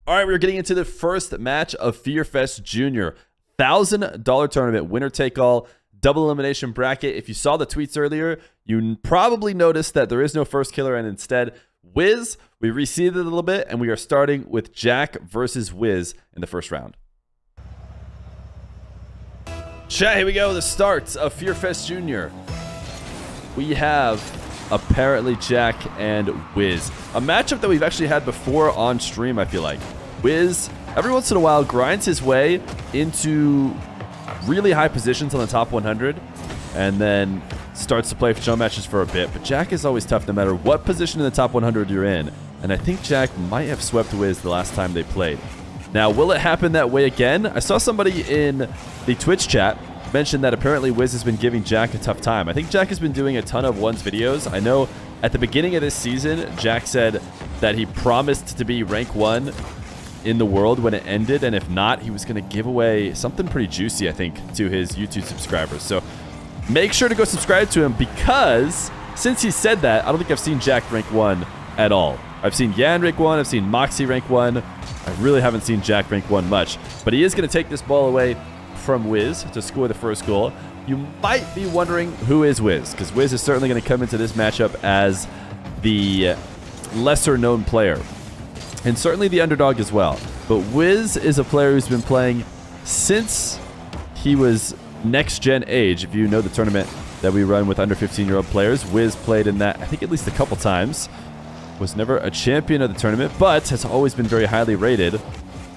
All right, we're getting into the first match of Fear Fest Junior. $1,000 tournament, winner take all, double elimination bracket. If you saw the tweets earlier, you probably noticed that there is no first killer and instead Wizz. We reseeded it a little bit and we are starting with Jack versus Wizz in the first round. Chat, here we go. The start of Fear Fest Junior. We have ApparentlyJack and Wizz. A matchup that we've actually had before on stream, I feel like. Wizz, every once in a while, grinds his way into really high positions on the top 100 and then starts to play show matches for a bit. But Jack is always tough no matter what position in the top 100 you're in. And I think Jack might have swept Wizz the last time they played. Now, will it happen that way again? I saw somebody in the Twitch chat mention that apparently Wizz has been giving Jack a tough time. I think Jack has been doing a ton of ones videos. I know at the beginning of this season, Jack said that he promised to be rank 1 in the world when it ended, and if not, he was going to give away something pretty juicy, I think, to his YouTube subscribers. So make sure to go subscribe to him, because since he said that, I don't think I've seen Jack rank 1 at all. I've seen Yan rank 1, I've seen Moxie rank 1. I really haven't seen Jack rank 1 much, but he is going to take this ball away from Wizz to score the first goal. You might be wondering who is Wizz, because Wizz is certainly going to come into this matchup as the lesser known player, and certainly the underdog as well. But Wizz is a player who's been playing since he was next gen age. If you know the tournament that we run with under 15-year-old players, Wizz played in that, I think, at least a couple times. Was never a champion of the tournament, but has always been very highly rated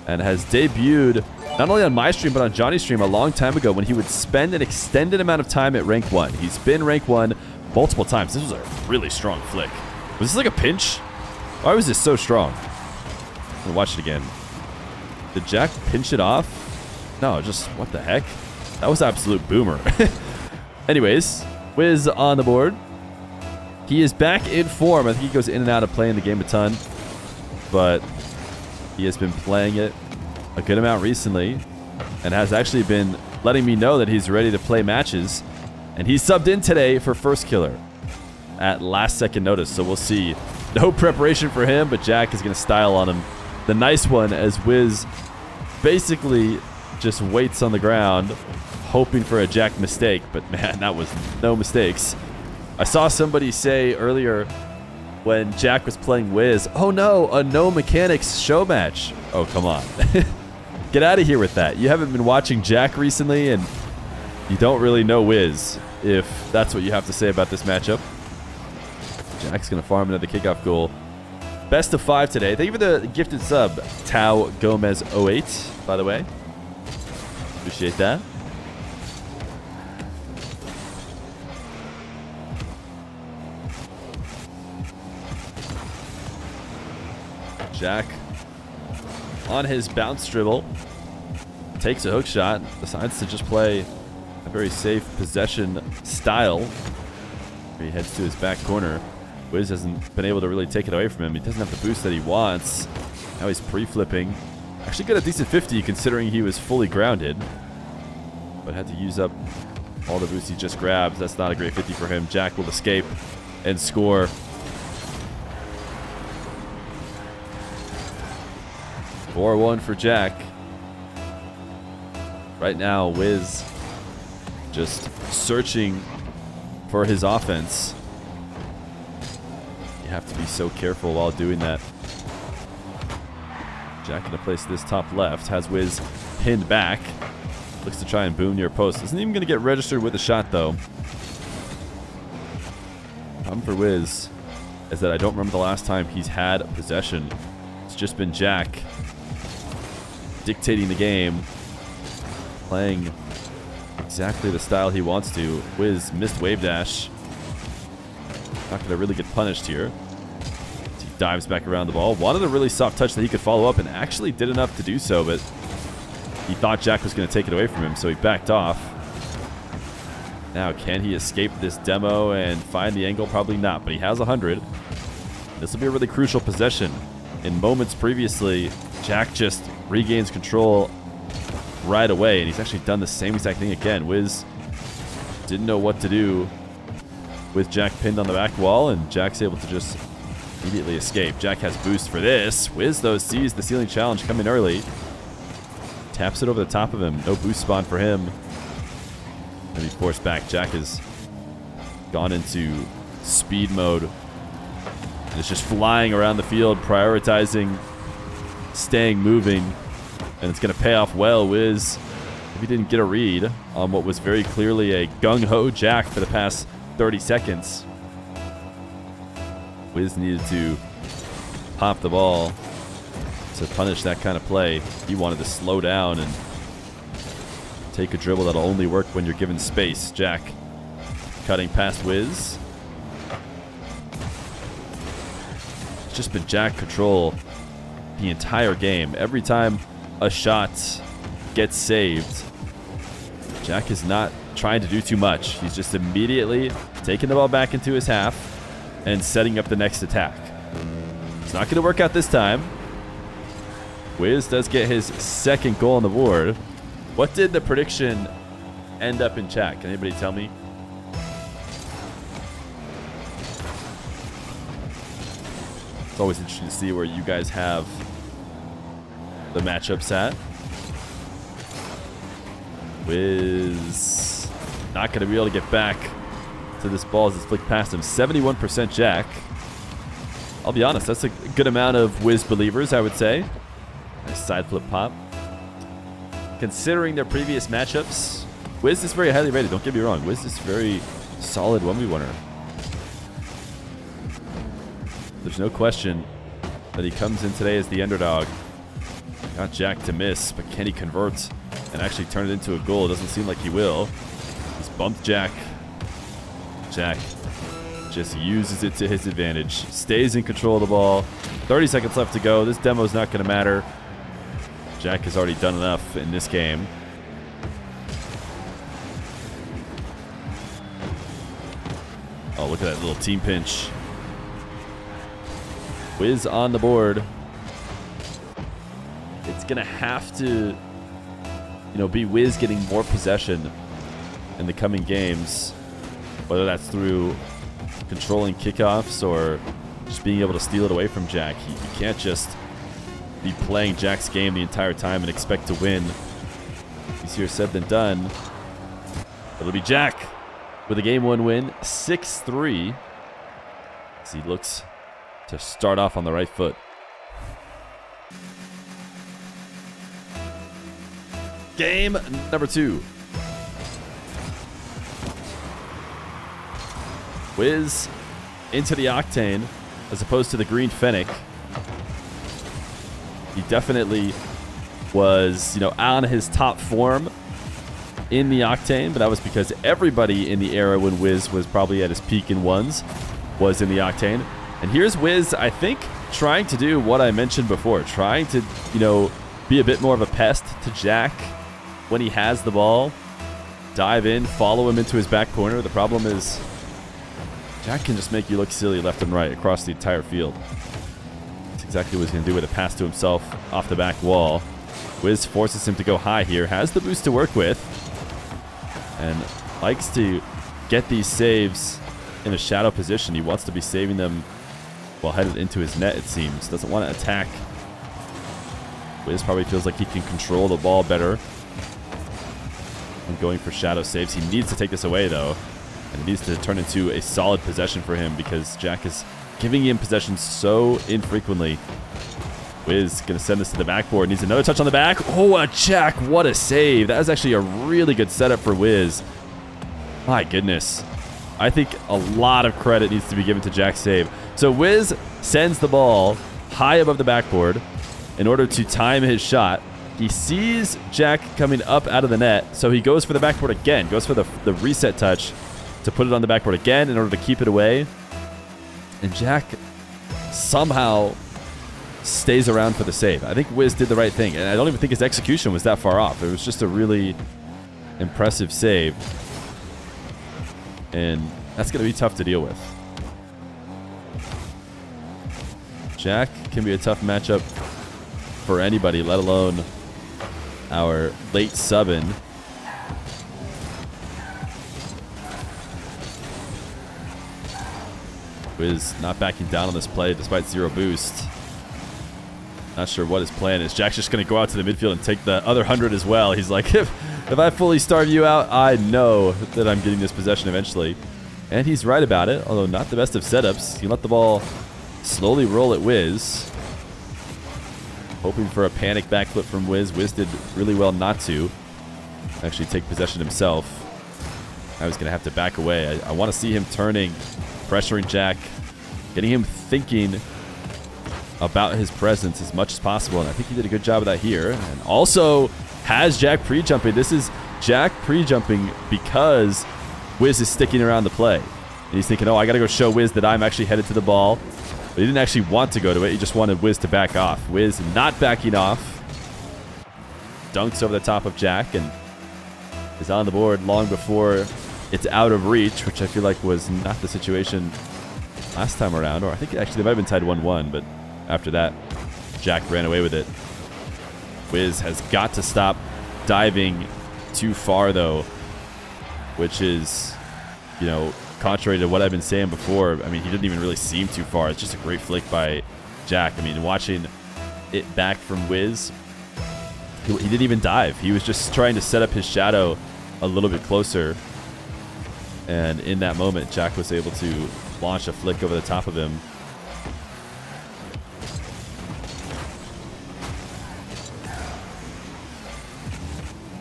and has debuted not only on my stream, but on Johnny's stream a long time ago when he would spend an extended amount of time at rank 1. He's been rank 1 multiple times. This was a really strong flick. Was this like a pinch? Why was this so strong? I'm gonna watch it again. Did Jack pinch it off? No, just what the heck? That was absolute boomer. Anyways, Wizz on the board. He is back in form. I think he goes in and out of playing the game a ton, but he has been playing it a good amount recently and has actually been letting me know that he's ready to play matches. And he subbed in today for first killer at last second notice. So we'll see. No preparation for him, but Jack is going to style on him. The nice one as Wizz basically just waits on the ground hoping for a Jack mistake. But man, that was no mistakes. I saw somebody say earlier when Jack was playing Wizz, oh no, a no mechanics show match. Oh, come on. Get out of here with that. You haven't been watching Jack recently and you don't really know Wizz, if that's what you have to say about this matchup. Jack's going to farm another kickoff goal. Best of 5 today. Thank you for the gifted sub, Tao Gomez 08, by the way. Appreciate that. Jack on his bounce dribble takes a hook shot, decides to just play a very safe possession style. He heads to his back corner. Wizz hasn't been able to really take it away from him. He doesn't have the boost that he wants. Now he's pre-flipping. Actually got a decent 50 considering he was fully grounded, but had to use up all the boost he just grabbed. That's not a great 50 for him. Jack will escape and score. 4-1 for Jack. Right now, Wizz just searching for his offense. You have to be so careful while doing that. Jack going to place this top left. Has Wizz pinned back. Looks to try and boom near post. Isn't even going to get registered with a shot, though. Problem for Wizz is that I don't remember the last time he's had possession. It's just been Jack dictating the game, playing exactly the style he wants to. Wizz missed wave dash. Not going to really get punished here. He dives back around the ball. Wanted a really soft touch that he could follow up and actually did enough to do so, but he thought Jack was going to take it away from him, so he backed off. Now, can he escape this demo and find the angle? Probably not, but he has 100. This will be a really crucial possession. In moments previously, Jack just regains control right away, and he's actually done the same exact thing again. Wizz didn't know what to do with Jack pinned on the back wall, and Jack's able to just Immediately escape. Jack has boost for this. Wizz, though, sees the ceiling challenge coming early. Taps it over the top of him. No boost spawn for him. And he forced back. Jack has gone into speed mode. And it's just flying around the field, prioritizing staying moving. And it's going to pay off well. Wizz, if he didn't get a read on what was very clearly a gung-ho Jack for the past 30 seconds. Wizz needed to pop the ball to punish that kind of play. He wanted to slow down and take a dribble that'll only work when you're given space. Jack cutting past Wizz. It's just been Jack control the entire game. Every time a shot gets saved, Jack is not trying to do too much. He's just immediately taking the ball back into his half and setting up the next attack. It's not going to work out this time. Wizz does get his second goal on the board. What did the prediction end up in chat? Can anybody tell me? It's always interesting to see where you guys have the matchups at. Wizz not going to be able to get back to this ball as it's flicked past him. 71% Jack. I'll be honest, that's a good amount of Wizz believers, I would say. Nice side flip pop. Considering their previous matchups, Wizz is very highly rated. Don't get me wrong. Wizz is very solid 1v1er. There's no question that he comes in today as the underdog. Got Jack to miss, but can he convert and actually turn it into a goal? It doesn't seem like he will. He's bumped Jack. Jack just uses it to his advantage. Stays in control of the ball. 30 seconds left to go. This demo is not going to matter. Jack has already done enough in this game. Oh, look at that little team pinch. Wizz on the board. It's going to have to, be Wizz getting more possession in the coming games. Whether that's through controlling kickoffs or just being able to steal it away from Jack. You can't just be playing Jack's game the entire time and expect to win. Easier said than done. It'll be Jack with a game 1 win, 6-3. As he looks to start off on the right foot. Game number 2. Wizz into the Octane as opposed to the Green Fennec. He definitely was, on his top form in the Octane, but that was because everybody in the era when Wizz was probably at his peak in ones was in the Octane. And here's Wizz, I think, trying to do what I mentioned before, trying to, be a bit more of a pest to Jack when he has the ball. Dive in, follow him into his back corner. The problem is Jack can just make you look silly left and right across the entire field. That's exactly what he's going to do with a pass to himself off the back wall. Wizz forces him to go high here. Has the boost to work with. And likes to get these saves in a shadow position. He wants to be saving them while headed into his net, it seems. Doesn't want to attack. Wizz probably feels like he can control the ball better when going for shadow saves. He needs to take this away, though. And it needs to turn into a solid possession for him because Jack is giving him possession so infrequently. Wizz going to send this to the backboard. Needs another touch on the back. Oh, Jack, what a save. That was actually a really good setup for Wizz. My goodness. I think a lot of credit needs to be given to Jack's save. So Wizz sends the ball high above the backboard in order to time his shot. He sees Jack coming up out of the net, so he goes for the backboard again. Goes for the reset touch to put it on the backboard again in order to keep it away. And Jack somehow stays around for the save. I think Wizz did the right thing, and I don't even think his execution was that far off. It was just a really impressive save. And that's going to be tough to deal with. Jack can be a tough matchup for anybody, let alone our late sub-in. Wizz not backing down on this play despite 0 boost. Not sure what his plan is. Jack's just going to go out to the midfield and take the other 100 as well. He's like, if I fully starve you out, I know that I'm getting this possession eventually. And he's right about it, although not the best of setups. He let the ball slowly roll at Wizz. Hoping for a panic backflip from Wizz. Wizz did really well not to actually take possession himself. I was going to have to back away. I want to see him turning, pressuring Jack, getting him thinking about his presence as much as possible, and I think he did a good job of that here. And also has Jack pre-jumping. This is Jack pre-jumping because Wizz is sticking around the play. And he's thinking, oh, I got to go show Wizz that I'm actually headed to the ball. But he didn't actually want to go to it. He just wanted Wizz to back off. Wizz not backing off. Dunks over the top of Jack and is on the board long before it's out of reach, which I feel like was not the situation last time around. Or I think actually they might have been tied 1-1, but after that, Jack ran away with it. Wizz has got to stop diving too far, though, which is, you know, contrary to what I've been saying before. I mean, he didn't even really seem too far. It's just a great flick by Jack. I mean, watching it back from Wizz, he didn't even dive. He was just trying to set up his shadow a little bit closer. And in that moment, Jack was able to launch a flick over the top of him.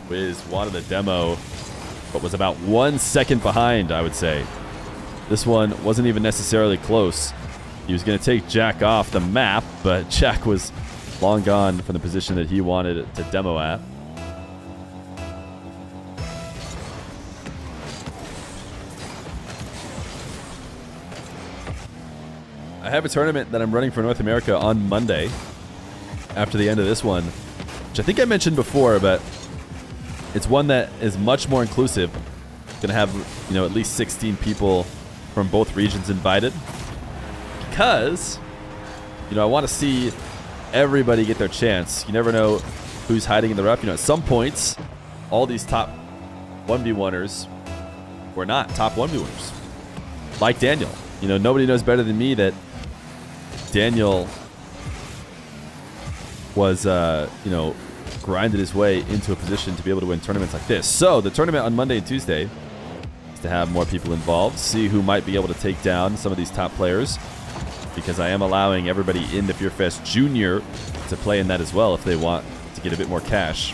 Wizz wanted the demo, but was about 1 second behind, I would say. This one wasn't even necessarily close. He was going to take Jack off the map, but Jack was long gone from the position that he wanted it to demo at. I have a tournament that I'm running for North America on Monday after the end of this one, which I think I mentioned before, but it's one that is much more inclusive. Going to have, you know, at least 16 people from both regions invited because, you know, I want to see everybody get their chance. You never know who's hiding in the rough. You know, at some points, all these top 1v1ers were not top 1v1ers. Like Daniel. You know, nobody knows better than me that Daniel was, you know, grinded his way into a position to be able to win tournaments like this. So the tournament on Monday and Tuesday is to have more people involved, see who might be able to take down some of these top players, because I am allowing everybody in the FearFest Junior to play in that as well if they want to get a bit more cash.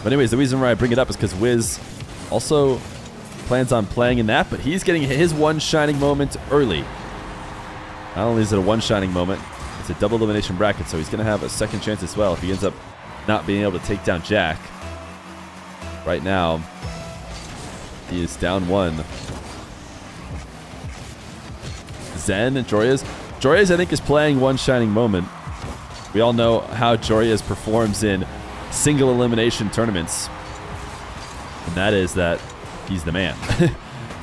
But anyways, the reason why I bring it up is because Wizz also plans on playing in that, but he's getting his one shining moment early. Not only is it a one shining moment, it's a double elimination bracket, so he's going to have a second chance as well if he ends up not being able to take down Jack. Right now, he is down 1. Zen and Jorias. Jorias, I think, is playing one shining moment. We all know how Jorias performs in single elimination tournaments. And that is that he's the man.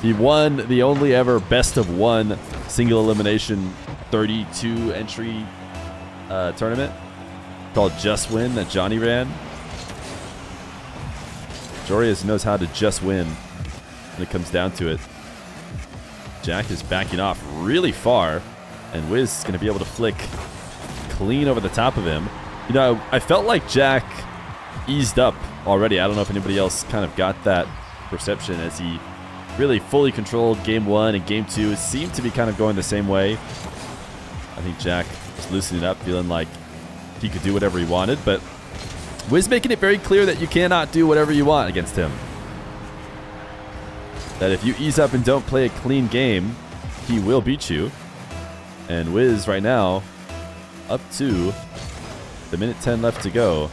He won the only ever best of 1 single elimination 32 entry tournament called Just Win that Johnny ran. Jorias knows how to just win when it comes down to it. Jack is backing off really far, and Wizz is going to be able to flick clean over the top of him. You know, I felt like Jack eased up already. I don't know if anybody else kind of got that perception as he really fully controlled Game 1 and Game 2. It seemed to be kind of going the same way. I think Jack was loosening up, feeling like he could do whatever he wanted, but Wizz making it very clear that you cannot do whatever you want against him. That if you ease up and don't play a clean game, he will beat you. And Wizz right now up to the minute 10 left to go.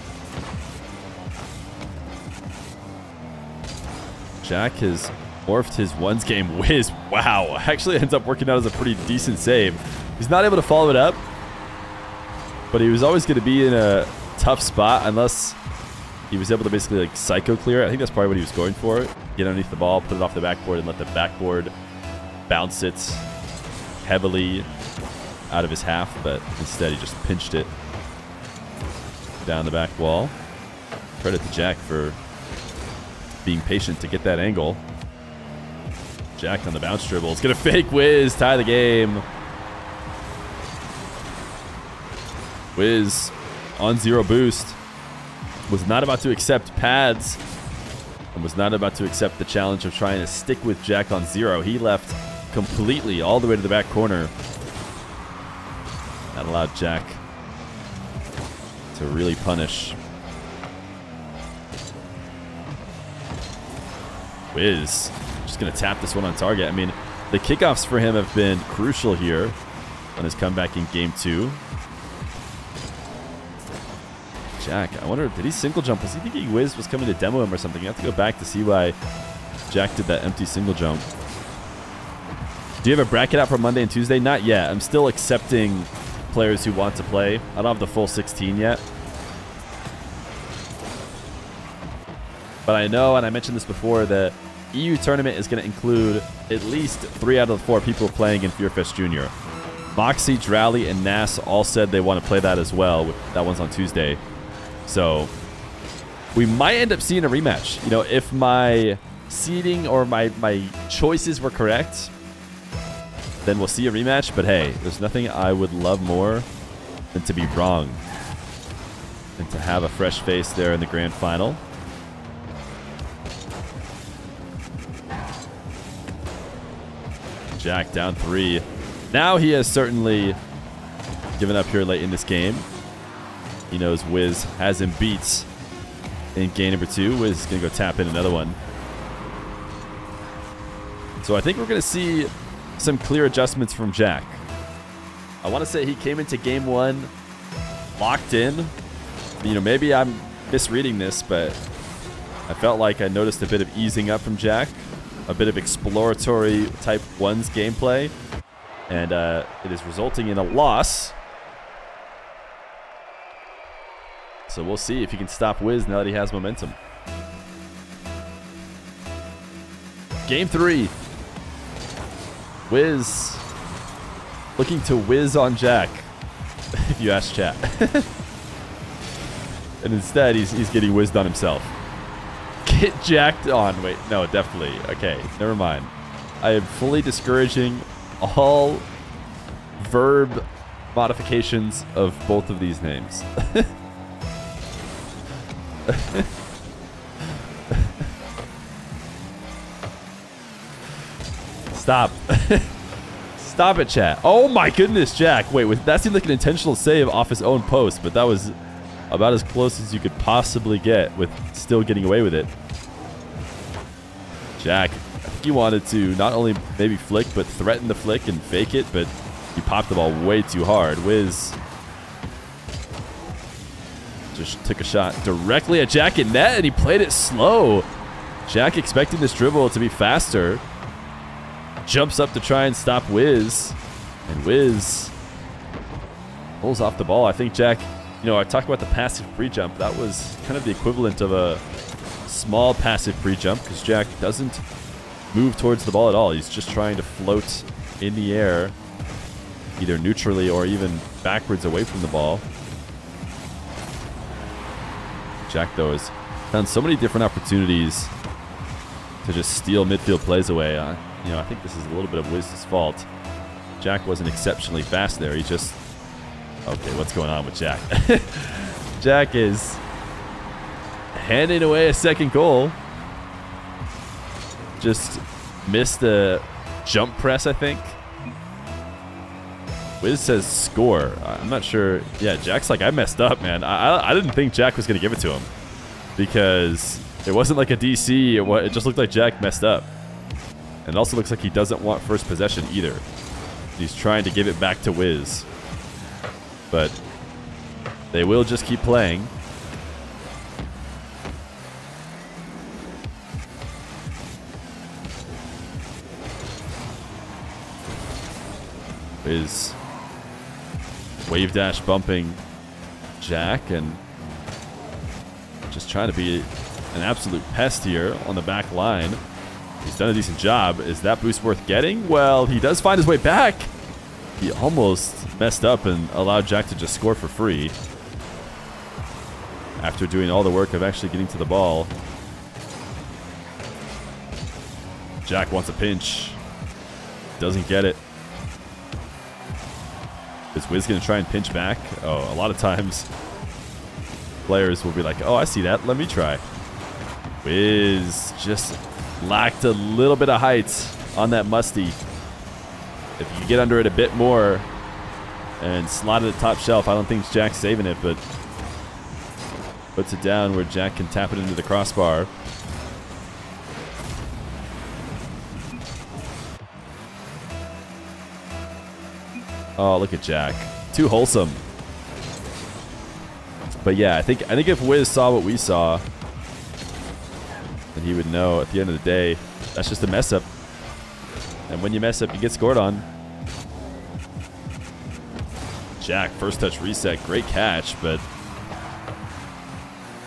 Jack has morphed his ones game. Wizz, wow, actually ends up working out as a pretty decent save. He's not able to follow it up, but he was always going to be in a tough spot unless he was able to basically like psycho clear it. I think that's probably what he was going for. Get underneath the ball, put it off the backboard, and let the backboard bounce it heavily out of his half, but instead he just pinched it down the back wall. Credit to Jack for being patient to get that angle. Jack on the bounce dribble. It's going to fake Wizz, tie the game. Wizz on 0 boost. Was not about to accept pads. And was not about to accept the challenge of trying to stick with Jack on 0. He left completely all the way to the back corner. That allowed Jack to really punish. Wizz just going to tap this one on target. I mean, the kickoffs for him have been crucial here on his comeback in game 2. Jack, I wonder, did he single jump? Was he thinking Wizz was coming to demo him or something? You have to go back to see why Jack did that empty single jump. Do you have a bracket out for Monday and Tuesday? Not yet. I'm still accepting players who want to play. I don't have the full 16 yet. But I know, and I mentioned this before, the EU tournament is going to include at least 3 out of the 4 people playing in FearFest Junior. Moxie, Drowley, and Nas all said they want to play that as well. That one's on Tuesday. So we might end up seeing a rematch. You know, if my seeding or my choices were correct, then we'll see a rematch. But hey, there's nothing I would love more than to be wrong and to have a fresh face there in the grand final. Jack down 3. Now he has certainly given up here late in this game. He knows Wizz has him beat in game number 2. Wizz is going to go tap in another one. So I think we're going to see some clear adjustments from Jack. I want to say he came into game 1 locked in. You know, maybe I'm misreading this, but I felt like I noticed a bit of easing up from Jack. A bit of exploratory type 1's gameplay. And it is resulting in a loss. So we'll see if he can stop Wizz now that he has momentum. Game 3. Wizz looking to whiz on Jack, if you ask chat. And instead, he's getting whizzed on himself. Get jacked on. Wait, no, definitely. Okay, never mind. I am fully discouraging all verb modifications of both of these names. Stop. Stop it, chat. Oh my goodness, Jack. Wait, that seemed like an intentional save off his own post, but that was about as close as you could possibly get with still getting away with it. Jack, I think he wanted to not only maybe flick, but threaten the flick and fake it, but he popped the ball way too hard. Wizz just took a shot directly at Jack in net, and he played it slow. Jack expecting this dribble to be faster. Jumps up to try and stop Wizz. And Wizz pulls off the ball. I think Jack, you know, I talked about the passive pre-jump. That was kind of the equivalent of a small passive pre-jump because Jack doesn't move towards the ball at all. He's just trying to float in the air, either neutrally or even backwards away from the ball. Jack, though, has found so many different opportunities to just steal midfield plays away. You know, I think this is a little bit of Wizz's fault. Jack wasn't exceptionally fast there. He just... Okay, what's going on with Jack? Jack is handing away a second goal. Just missed a jump press, I think. Wizz says score. I'm not sure. Yeah, Jack's like, I messed up, man. I didn't think Jack was going to give it to him because it wasn't like a DC. It just looked like Jack messed up. And it also looks like he doesn't want first possession either. He's trying to give it back to Wizz. But they will just keep playing. Wizz wave dash bumping Jack and just trying to be an absolute pest here on the back line. He's done a decent job. Is that boost worth getting? Well, he does find his way back. He almost messed up and allowed Jack to just score for free after doing all the work of actually getting to the ball. Jack wants a pinch. Doesn't get it. Is Wizz going to try and pinch back? Oh, a lot of times players will be like, oh, I see that. Let me try. Wizz just lacked a little bit of height on that musty. If you get under it a bit more and slide it at the top shelf, I don't think Jack's saving it, but puts it down where Jack can tap it into the crossbar. Oh, look at Jack. Too wholesome. But yeah, I think if Wizz saw what we saw, then he would know at the end of the day, that's just a mess up. And when you mess up, you get scored on. Jack, first touch reset. Great catch, but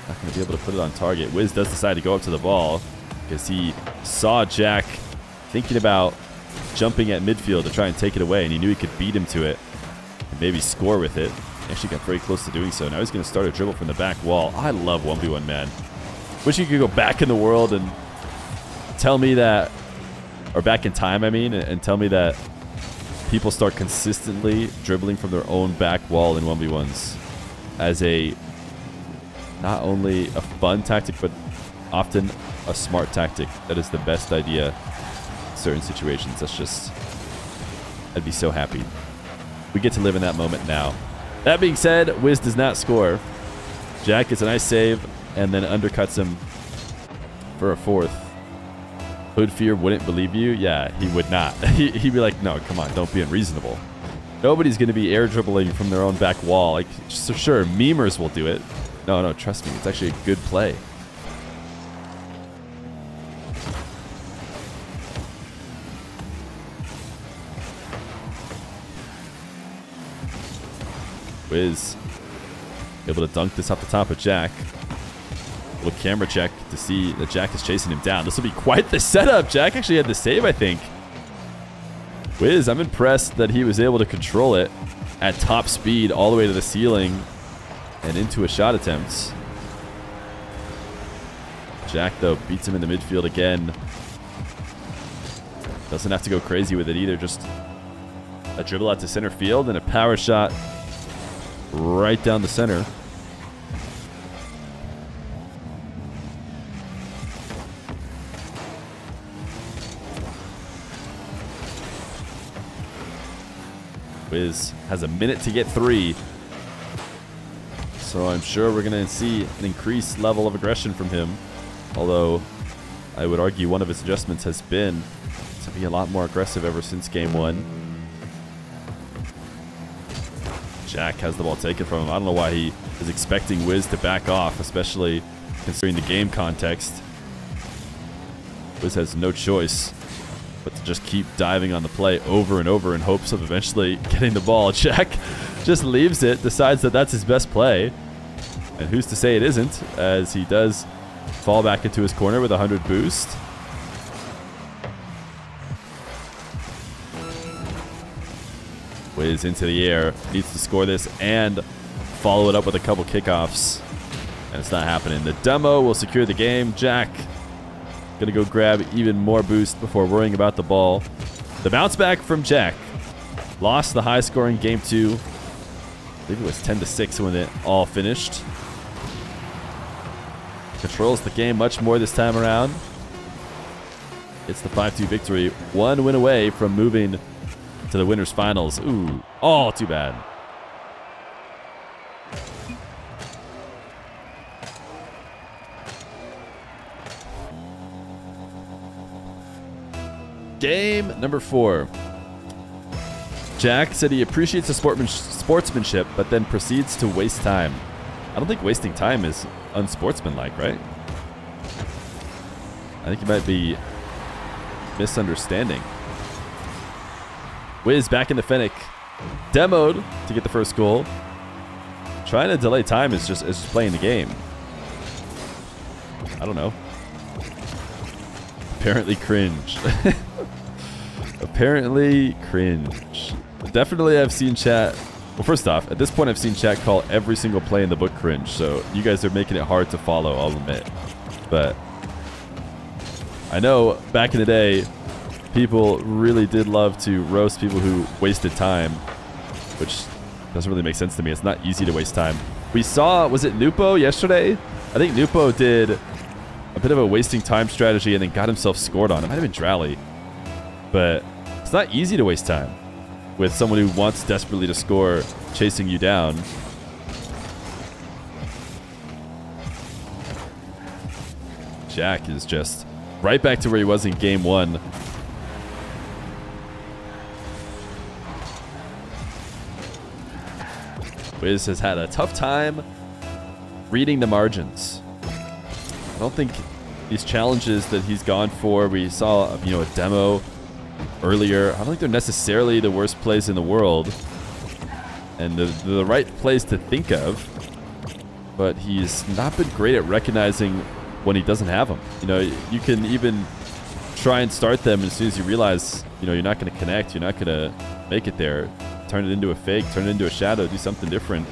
not going to be able to put it on target. Wizz does decide to go up to the ball because he saw Jack thinking about jumping at midfield to try and take it away, and he knew he could beat him to it and maybe score with it. He actually got very close to doing so. Now he's going to start a dribble from the back wall. I love 1v1, man. Wish you could go back in the world and tell me that, or back in time, I mean, and tell me that people start consistently dribbling from their own back wall in 1v1s as a not only a fun tactic, but often a smart tactic. That is the best idea in certain situations. That's just, I'd be so happy. We get to live in that moment now. That being said, Wizz does not score. Jack gets a nice save and then undercuts him for a fourth. Hood Feer wouldn't believe you? Yeah, he would not. He'd be like, no, come on, don't be unreasonable. Nobody's going to be air dribbling from their own back wall. Like, so sure, memers will do it. No, trust me. It's actually a good play. Wizz able to dunk this off the top of Jack. Little camera check to see that Jack is chasing him down. This will be quite the setup. Jack actually had the save, I think. Wizz, I'm impressed that he was able to control it at top speed all the way to the ceiling and into a shot attempt. Jack, though, beats him in the midfield again. Doesn't have to go crazy with it either. Just a dribble out to center field and a power shot right down the center. Wizz has a minute to get 3. So I'm sure we're going to see an increased level of aggression from him. Although I would argue one of his adjustments has been to be a lot more aggressive ever since game 1. Jack has the ball taken from him. I don't know why he is expecting Wizz to back off, especially considering the game context. Wizz has no choice but to just keep diving on the play over and over in hopes of eventually getting the ball. Jack just leaves it, decides that that's his best play. And who's to say it isn't, as he does fall back into his corner with a 100 boost. Wizz into the air, needs to score this and follow it up with a couple kickoffs. And it's not happening. The demo will secure the game. Jack gonna go grab even more boost before worrying about the ball. The bounce back from Jack. Lost the high scoring game 2. I believe it was 10-6 when it all finished. Controls the game much more this time around. It's the 5-2 victory. 1 win away from moving to the winners finals. Ooh, oh, too bad. Game number 4. Jack said he appreciates the sportsmanship, but then proceeds to waste time. I don't think wasting time is unsportsmanlike, right? I think you might be misunderstanding. Wizz back in the Fennec. Demoed to get the first goal. Trying to delay time is just playing the game. I don't know. Apparently cringe. Apparently cringe. Definitely I've seen chat. Well, first off, at this point I've seen chat call every single play in the book cringe, so you guys are making it hard to follow, I'll admit. But I know back in the day, people really did love to roast people who wasted time, which doesn't really make sense to me. It's not easy to waste time. We saw, was it Nupo yesterday? I think Nupo did a bit of a wasting time strategy and then got himself scored on. It might have been Drally. But it's not easy to waste time with someone who wants desperately to score chasing you down. Jack is just right back to where he was in game 1. Wizz has had a tough time reading the margins. I don't think these challenges that he's gone for, we saw, you know, a demo earlier, I don't think they're necessarily the worst plays in the world and the right plays to think of, but he's not been great at recognizing when he doesn't have them. You know, you can even try and start them, and as soon as you realize, you know, you're not going to connect, you're not going to make it there, turn it into a fake, turn it into a shadow, do something different.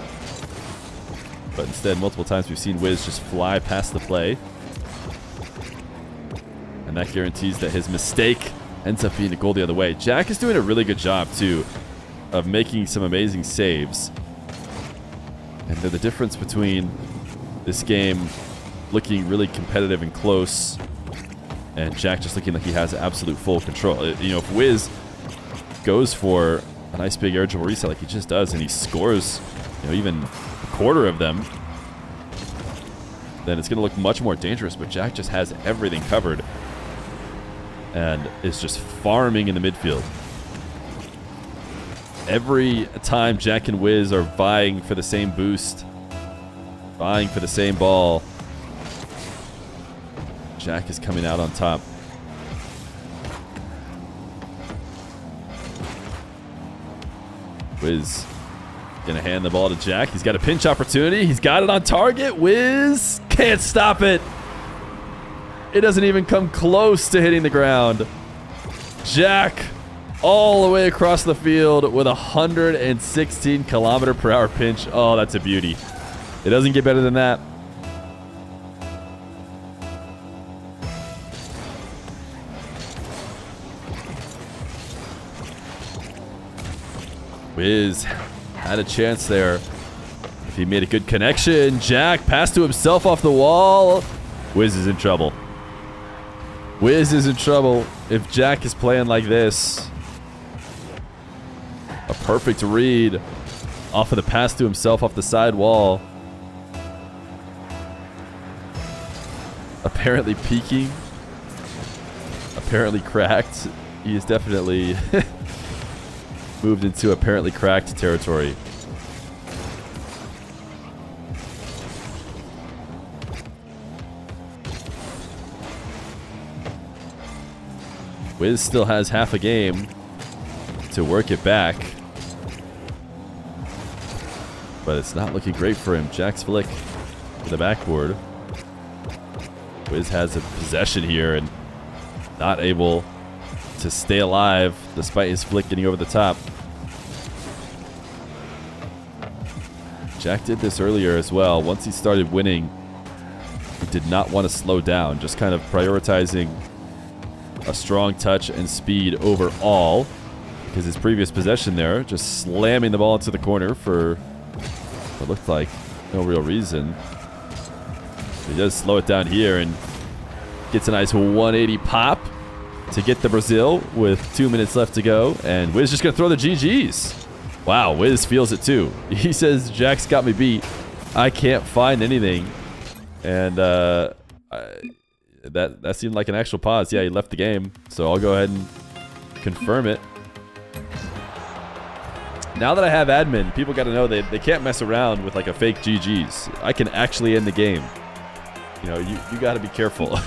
But instead, multiple times we've seen Wizz just fly past the play. And that guarantees that his mistake ends up being a goal the other way. Jack is doing a really good job, too, of making some amazing saves. And they're the difference between this game looking really competitive and close and Jack just looking like he has absolute full control. You know, if Wizz goes for a nice big air dribble reset like he just does and he scores, you know, even a quarter of them, then it's going to look much more dangerous. But Jack just has everything covered and is just farming in the midfield. Every time Jack and Wizz are vying for the same boost, vying for the same ball, Jack is coming out on top. Wizz gonna hand the ball to Jack. He's got a pinch opportunity. He's got it on target. Wizz can't stop it. It doesn't even come close to hitting the ground. Jack all the way across the field with a 116 km/h pinch. Oh, that's a beauty. It doesn't get better than that. Wizz had a chance there. If he made a good connection, Jack passed to himself off the wall. Wizz is in trouble. Wizz is in trouble if Jack is playing like this. A perfect read off of the pass to himself off the side wall. Apparently peaking. Apparently cracked. He is definitely moved into apparently cracked territory. Wizz still has half a game to work it back, but it's not looking great for him. Jack's flick to the backboard. Wizz has a possession here and not able to stay alive despite his flick getting over the top. Jack did this earlier as well. Once he started winning, he did not want to slow down, just kind of prioritizing a strong touch and speed over all, because his previous possession there, just slamming the ball into the corner for what looked like no real reason. He does slow it down here and gets a nice 180 pop to get the Brazil with 2 minutes left to go. And Wizz just going to throw the GGs. Wow, Wizz feels it too. He says, Jack's got me beat. I can't find anything. And that seemed like an actual pause. Yeah, he left the game. So I'll go ahead and confirm it. Now that I have admin, people got to know they can't mess around with like a fake GGs. I can actually end the game. You know, you got to be careful.